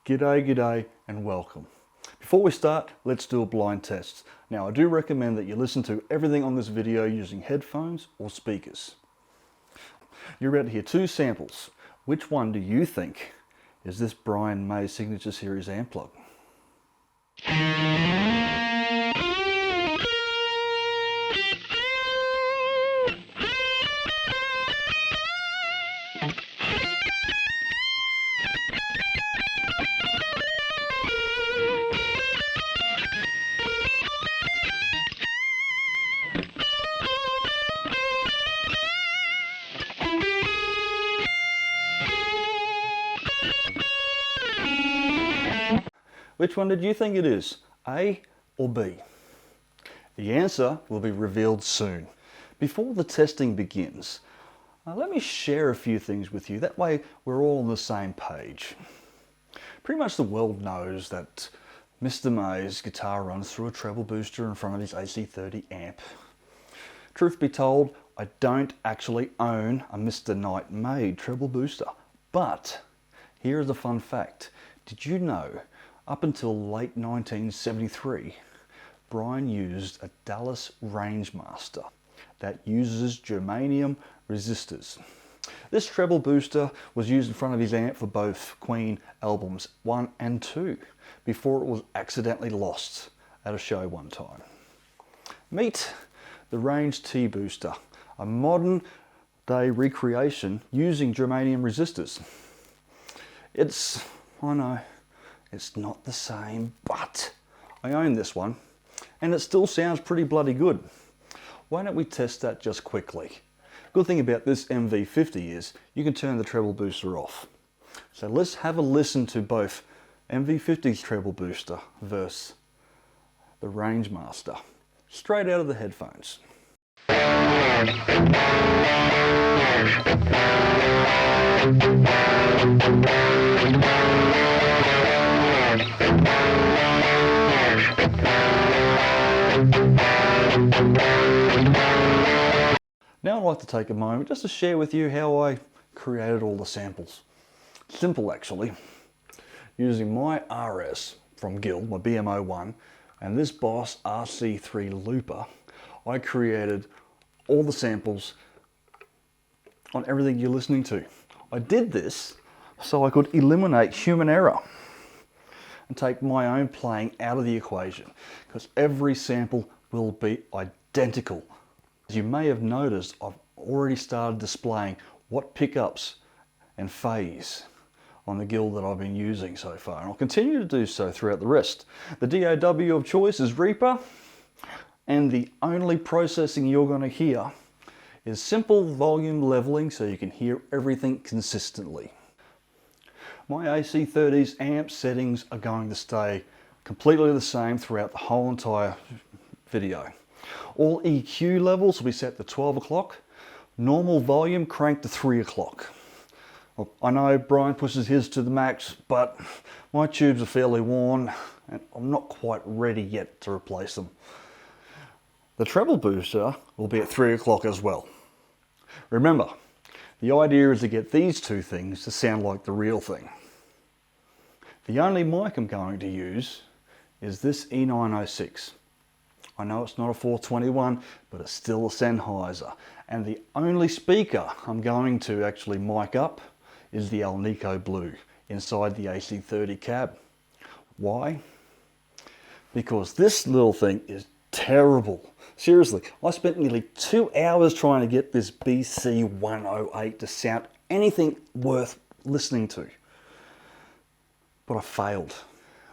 G'day and welcome. Before we start, let's do a blind test. Now I do recommend that you listen to everything on this video using headphones or speakers. You're about to hear two samples. Which one do you think is this Brian May Signature Series amp plug? Which one did you think it is, A or B? The answer will be revealed soon. Before the testing begins, let me share a few things with you. That way we're all on the same page. Pretty much the world knows that Mr. May's guitar runs through a treble booster in front of his AC30 amp. Truth be told, I don't actually own a Mr. Knight made treble booster, but here is a fun fact. Did you know up until late 1973, Brian used a Dallas Rangemaster that uses germanium resistors. This treble booster was used in front of his amp for both Queen albums 1 and 2 before it was accidentally lost at a show one time. Meet the Range T Booster, a modern day recreation using germanium resistors. I know, it's not the same, but I own this one and it still sounds pretty bloody good. Why don't we test that just quickly? Good thing about this MV50 is you can turn the treble booster off. So let's have a listen to both MV50's treble booster versus the Rangemaster, straight out of the headphones. Now I'd like to take a moment just to share with you how I created all the samples. Simple actually. Using my RS from Guild, my BM01, and this Boss RC3 looper, I created all the samples on everything you're listening to. I did this so I could eliminate human error and take my own playing out of the equation, because every sample will be identical. As you may have noticed, I've already started displaying what pickups and phase on the Guild that I've been using so far, and I'll continue to do so throughout the rest. The DAW of choice is Reaper, and the only processing you're going to hear is simple volume leveling so you can hear everything consistently. My AC30's amp settings are going to stay completely the same throughout the whole entire video. All EQ levels will be set to 12 o'clock. Normal volume cranked to 3 o'clock. Well, I know Brian pushes his to the max, but my tubes are fairly worn and I'm not quite ready yet to replace them. The treble booster will be at 3 o'clock as well. Remember, the idea is to get these two things to sound like the real thing. The only mic I'm going to use is this E906. I know it's not a 421, but it's still a Sennheiser. And the only speaker I'm going to actually mic up is the Alnico Blue inside the AC30 Cab. Why? Because this little thing is terrible. Seriously, I spent nearly 2 hours trying to get this BC108 to sound anything worth listening to. But I failed.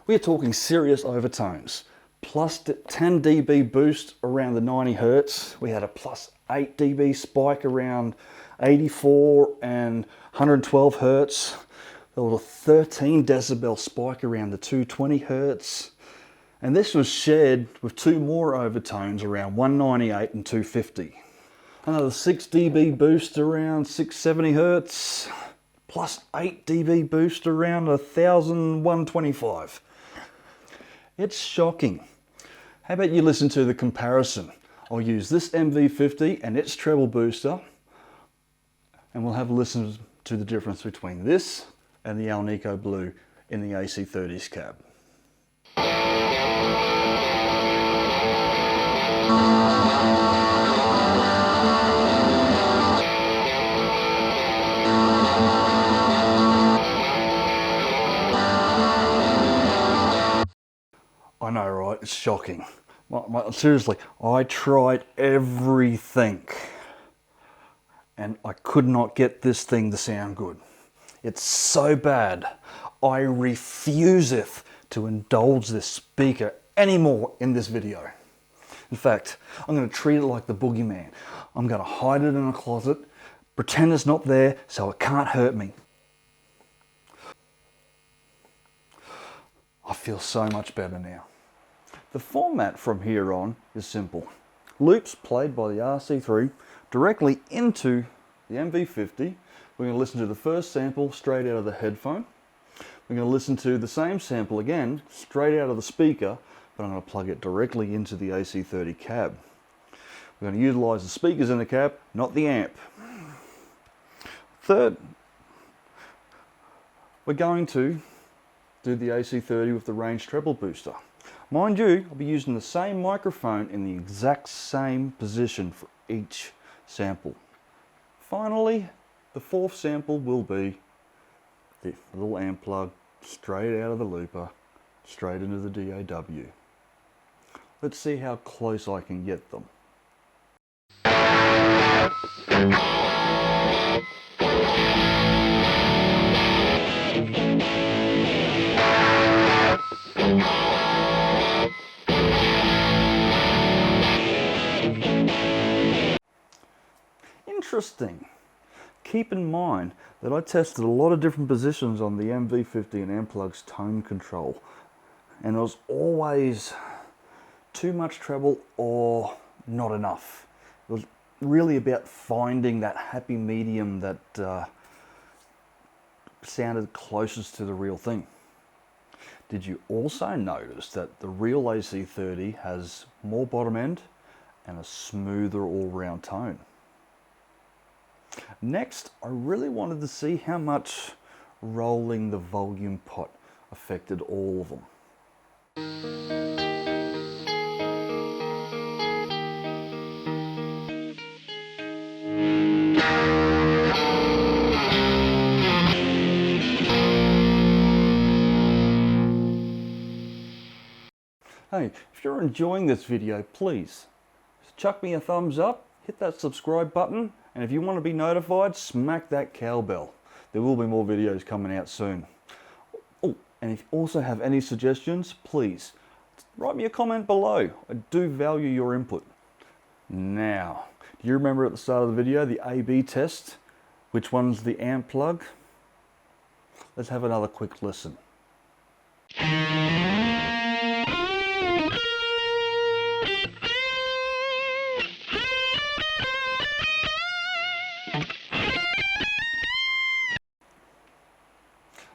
We are talking serious overtones. Plus 10 dB boost around the 90 Hertz. We had a plus 8 dB spike around 84 and 112 Hertz. There was a 13 decibel spike around the 220 Hertz. And this was shared with two more overtones around 198 and 250. Another 6 dB boost around 670 Hertz. Plus 8 dB boost around 1125. It's shocking. How about you listen to the comparison? I'll use this MV50 and its treble booster, and we'll have a listen to the difference between this and the Alnico Blue in the AC30's cab. I know, right? It's shocking. Seriously, I tried everything and I could not get this thing to sound good. It's so bad. I refuseth to indulge this speaker anymore in this video. In fact, I'm going to treat it like the boogeyman. I'm going to hide it in a closet, pretend it's not there so it can't hurt me. I feel so much better now. The format from here on is simple. Loops played by the RC3 directly into the MV50. We're going to listen to the first sample straight out of the headphone. We're going to listen to the same sample again straight out of the speaker, but I'm going to plug it directly into the AC30 cab. We're going to utilise the speakers in the cab, not the amp. Third, we're going to do the AC30 with the range treble booster. Mind you, I'll be using the same microphone in the exact same position for each sample. Finally, the fourth sample will be the little amp plug straight out of the looper, straight into the DAW. Let's see how close I can get them. Interesting. Keep in mind that I tested a lot of different positions on the MV50 and amPlug's tone control, and it was always too much treble or not enough. It was really about finding that happy medium that sounded closest to the real thing. Did you also notice that the real AC30 has more bottom end and a smoother all-round tone? Next, I really wanted to see how much rolling the volume pot affected all of them. Hey, if you're enjoying this video, please chuck me a thumbs up, hit that subscribe button, and if you want to be notified, smack that cowbell. There will be more videos coming out soon. Oh, and if you also have any suggestions, please write me a comment below. I do value your input. Now, do you remember at the start of the video, the A/B test? Which one's the amp plug? Let's have another quick listen.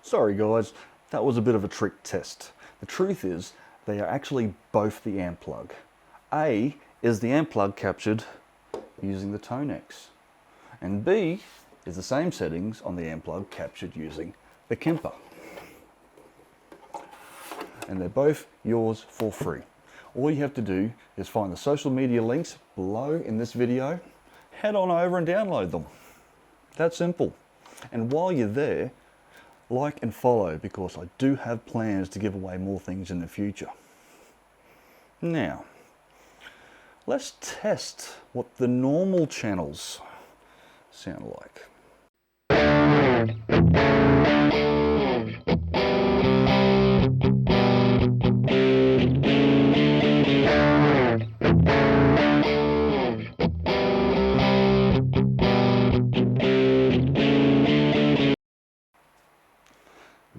Sorry guys, that was a bit of a trick test. The truth is, they are actually both the amp plug. A is the amp plug captured using the Tonex, and B is the same settings on the amp plug captured using the Kemper. And they're both yours for free. All you have to do is find the social media links below in this video, head on over and download them. That simple. And while you're there, like and follow, because I do have plans to give away more things in the future. Now, let's test what the normal channels sound like.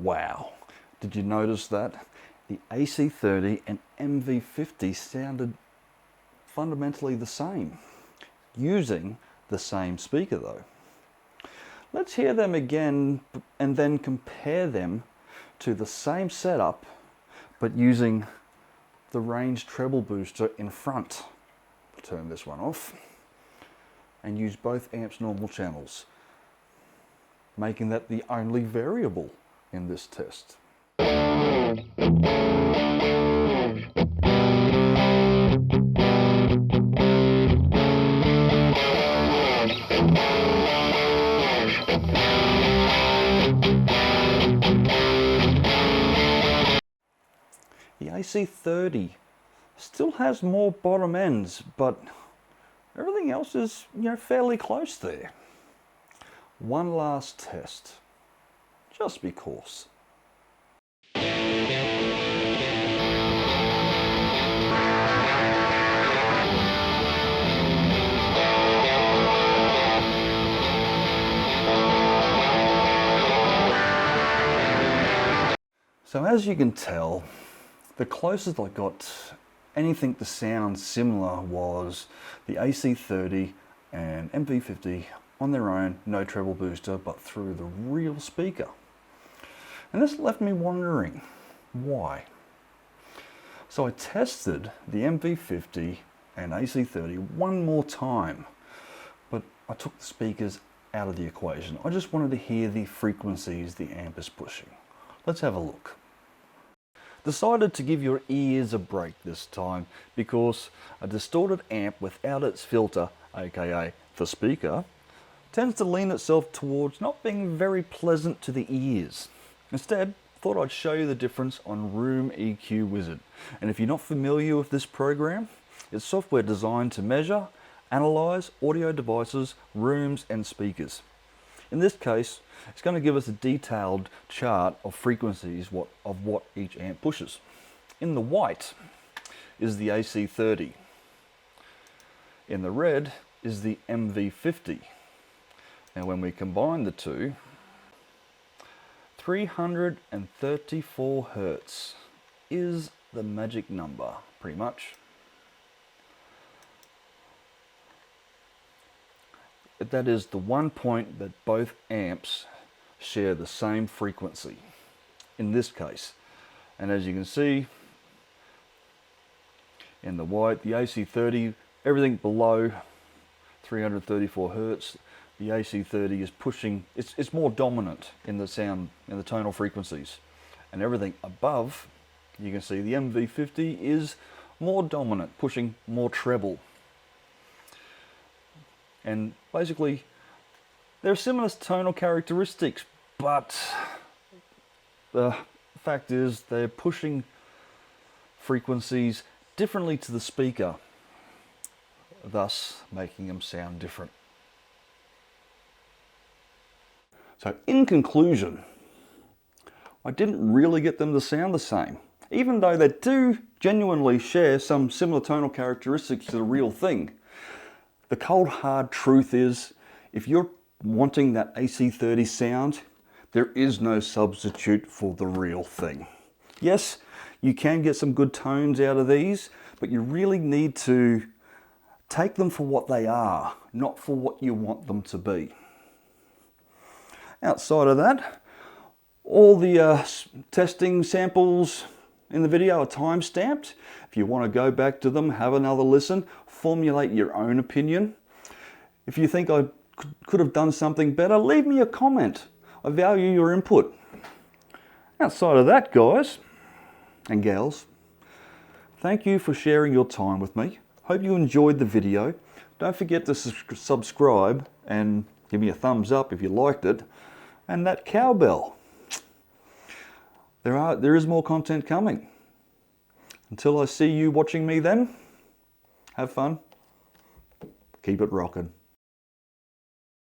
Wow, did you notice that? The AC30 and MV50 sounded fundamentally the same, using the same speaker though. Let's hear them again and then compare them to the same setup, but using the range treble booster in front. Turn this one off and use both amps' normal channels, making that the only variable in this test. The AC30 still has more bottom ends, but everything else is, fairly close there. One last test, just because. So as you can tell, the closest I got anything to sound similar was the AC30 and MV50 on their own, no treble booster, but through the real speaker. And this left me wondering, why? So I tested the MV50 and AC30 one more time, but I took the speakers out of the equation. I just wanted to hear the frequencies the amp is pushing. Let's have a look. Decided to give your ears a break this time because a distorted amp without its filter, aka the speaker, tends to lean itself towards not being very pleasant to the ears. Instead, thought I'd show you the difference on Room EQ Wizard. And if you're not familiar with this program, it's software designed to measure, analyze audio devices, rooms and speakers. In this case, it's going to give us a detailed chart of frequencies of what each amp pushes. In the white is the AC30. In the red is the MV50. And when we combine the two, 334 Hertz is the magic number, pretty much. That is the one point that both amps share the same frequency in this case. And as you can see in the white, the AC30, everything below 334 Hertz, the AC30 is pushing, it's more dominant in the sound, in the tonal frequencies. And everything above, you can see the MV50 is more dominant, pushing more treble. And basically, they're similar tonal characteristics, but the fact is they're pushing frequencies differently to the speaker, thus making them sound different. So in conclusion, I didn't really get them to sound the same, even though they do genuinely share some similar tonal characteristics to the real thing. The cold hard truth is, if you're wanting that AC30 sound, there is no substitute for the real thing. Yes, you can get some good tones out of these, but you really need to take them for what they are, not for what you want them to be. Outside of that, all the testing samples in the video are time-stamped. If you want to go back to them, have another listen, formulate your own opinion. If you think I could have done something better, leave me a comment. I value your input. Outside of that, guys and gals, thank you for sharing your time with me. Hope you enjoyed the video. Don't forget to subscribe and give me a thumbs up if you liked it. And that cowbell. There is more content coming. Until I see you watching me then, have fun. Keep it rocking.